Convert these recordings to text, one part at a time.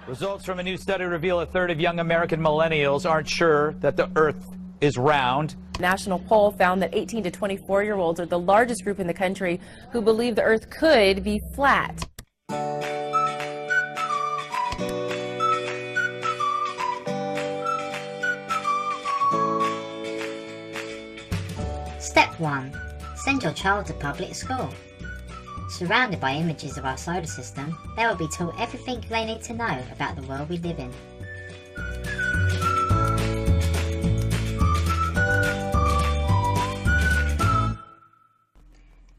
Results from a new study reveal a third of young American millennials aren't sure that the Earth is round. A national poll found that 18 to 24-year-olds are the largest group in the country who believe the Earth could be flat. Step 1. Send your child to public school. Surrounded by images of our solar system, they will be taught everything they need to know about the world we live in.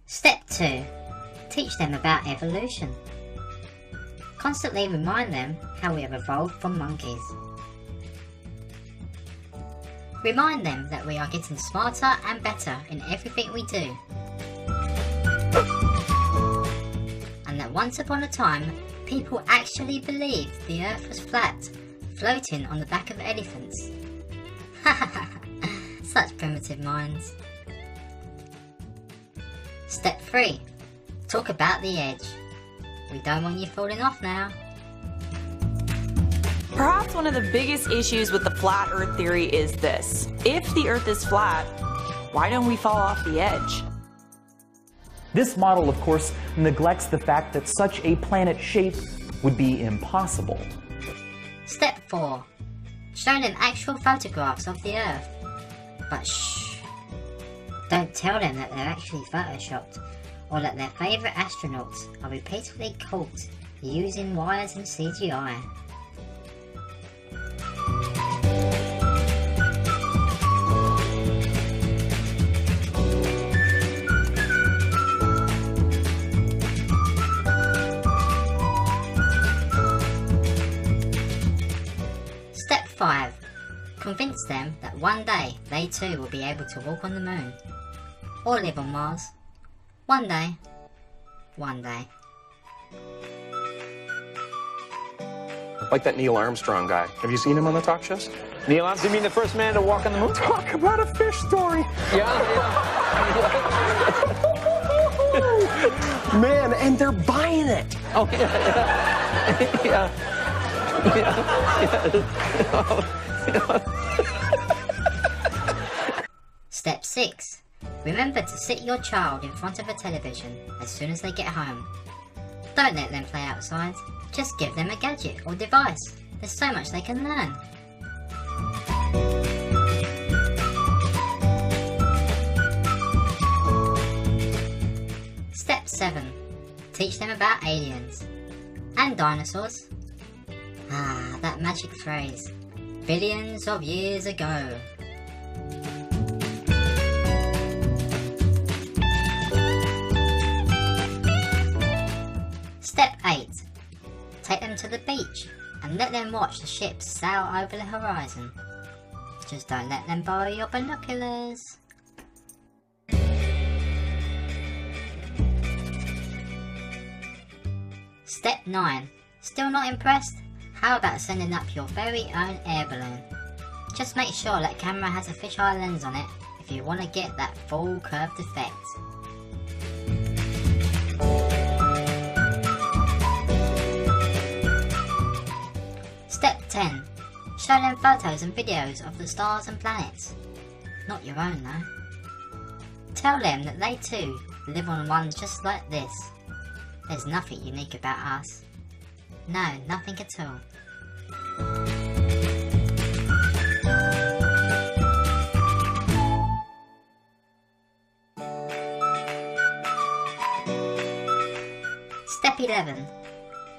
Step 2. Teach them about evolution. Constantly remind them how we have evolved from monkeys. Remind them that we are getting smarter and better in everything we do. And that once upon a time, people actually believed the Earth was flat, floating on the back of elephants. Such primitive minds. Step 3. Talk about the edge. We don't want you falling off now. Perhaps one of the biggest issues with the flat Earth theory is this. If the Earth is flat, why don't we fall off the edge? This model, of course, neglects the fact that such a planet shape would be impossible. Step 4. Show them actual photographs of the Earth. But shh! Don't tell them that they're actually photoshopped, or that their favourite astronauts are repeatedly caught using wires and CGI. Step 5. Convince them that one day they too will be able to walk on the moon, or live on Mars. One day. One day. Like that Neil Armstrong guy. Have you seen him on the talk shows? Neil Armstrong, you mean the first man to walk on the moon? Talk about a fish story. Yeah. Man, and they're buying it. Oh, yeah. Yeah. Step 6. Remember to sit your child in front of a television as soon as they get home. Don't let them play outside. Just give them a gadget or device. There's so much they can learn. Step 7. Teach them about aliens. And dinosaurs. Ah, that magic phrase. Billions of years ago. Step 8. Take them to the beach and let them watch the ships sail over the horizon. Just don't let them borrow your binoculars. Step 9. Still not impressed? How about sending up your very own air balloon? Just make sure that camera has a fisheye lens on it if you want to get that full curved effect. Step 10. Show them photos and videos of the stars and planets. Not your own though. Tell them that they too live on one just like this. There's nothing unique about us. No, nothing at all. Step 11.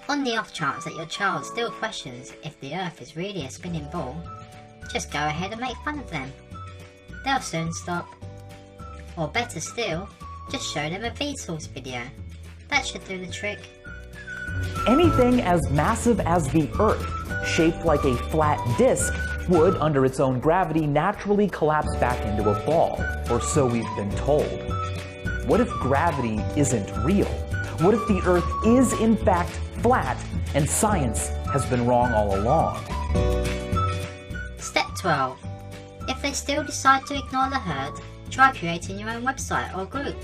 On the off chance that your child still questions if the Earth is really a spinning ball, just go ahead and make fun of them. They'll soon stop. Or better still, just show them a Beatles video. That should do the trick. Anything as massive as the Earth, shaped like a flat disk, would, under its own gravity, naturally collapse back into a ball, or so we've been told. What if gravity isn't real? What if the Earth is in fact flat and science has been wrong all along? Step 12. If they still decide to ignore the herd, try creating your own website or group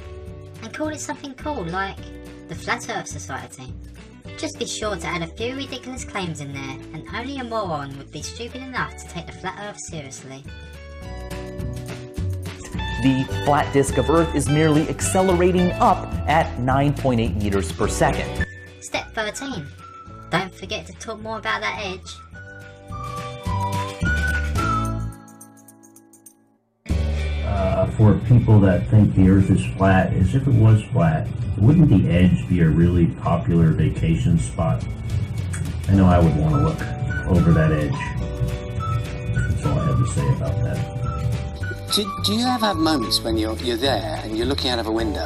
and call it something cool like the Flat Earth Society. Just be sure to add a few ridiculous claims in there, and only a moron would be stupid enough to take the flat earth seriously. The flat disk of Earth is merely accelerating up at 9.8 meters per second. Step 13. Don't forget to talk more about that edge. For people that think the Earth is flat, as if it was flat, wouldn't the edge be a really popular vacation spot? I know I would want to look over that edge. That's all I have to say about that. Do you ever have moments when you're there and you're looking out of a window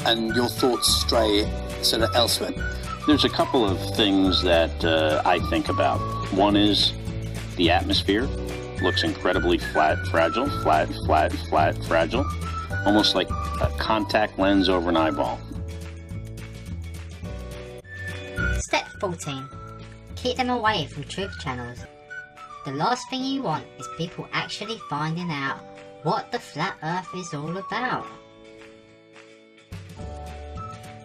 and your thoughts stray sort of elsewhere? There's a couple of things that I think about. One is the atmosphere. Looks incredibly flat, fragile, flat, fragile. Almost like a contact lens over an eyeball. Step 14. Keep them away from truth channels. The last thing you want is people actually finding out what the flat earth is all about.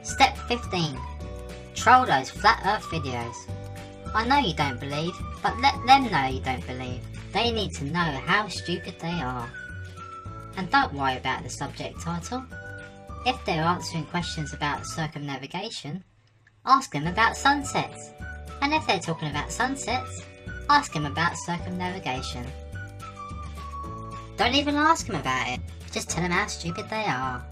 Step 15. Troll those flat earth videos. I know you don't believe, but let them know you don't believe. They need to know how stupid they are. And don't worry about the subject title. If they're answering questions about circumnavigation, ask them about sunsets. And if they're talking about sunsets, ask them about circumnavigation. Don't even ask them about it, just tell them how stupid they are.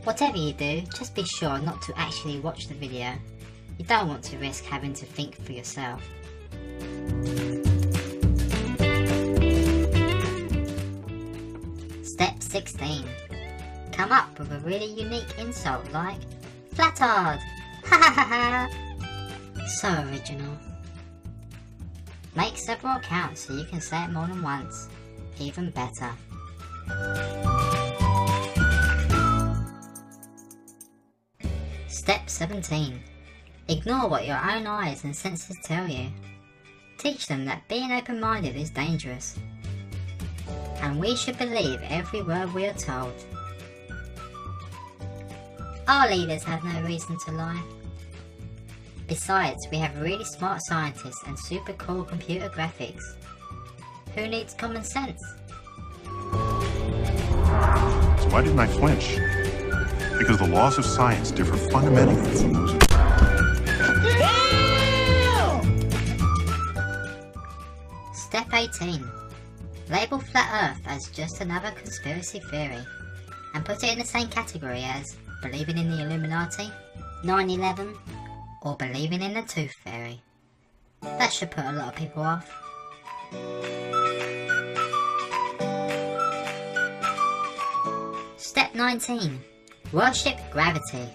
Whatever you do, just be sure not to actually watch the video. You don't want to risk having to think for yourself. Step 16. Come up with a really unique insult like flatard. Ha ha ha ha. So original. Make several accounts so you can say it more than once. Even better. Step 17. Ignore what your own eyes and senses tell you. Teach them that being open-minded is dangerous. And we should believe every word we are told. Our leaders have no reason to lie. Besides, we have really smart scientists and super cool computer graphics. Who needs common sense? So why didn't I flinch? Because the laws of science differ fundamentally from those of... Step 18. Label Flat Earth as just another conspiracy theory, and put it in the same category as believing in the Illuminati, 9/11, or believing in the Tooth Fairy. That should put a lot of people off. Step 19. Worship gravity.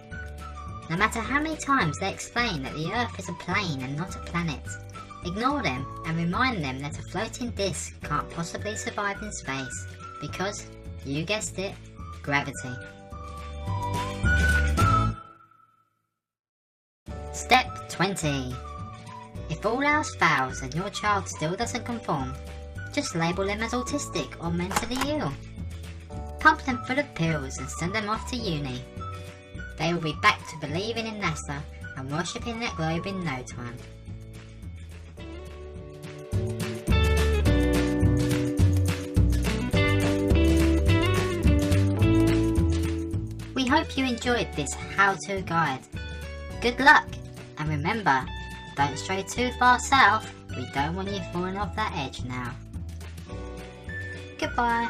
No matter how many times they explain that the Earth is a plane and not a planet, ignore them and remind them that a floating disc can't possibly survive in space because, you guessed it, gravity. Step 20. If all else fails and your child still doesn't conform, just label them as autistic or mentally ill. Pump them full of pills and send them off to uni. They will be back to believing in NASA and worshipping that globe in no time. We hope you enjoyed this how-to guide. Good luck, and remember, don't stray too far south. We don't want you falling off that edge now. Goodbye.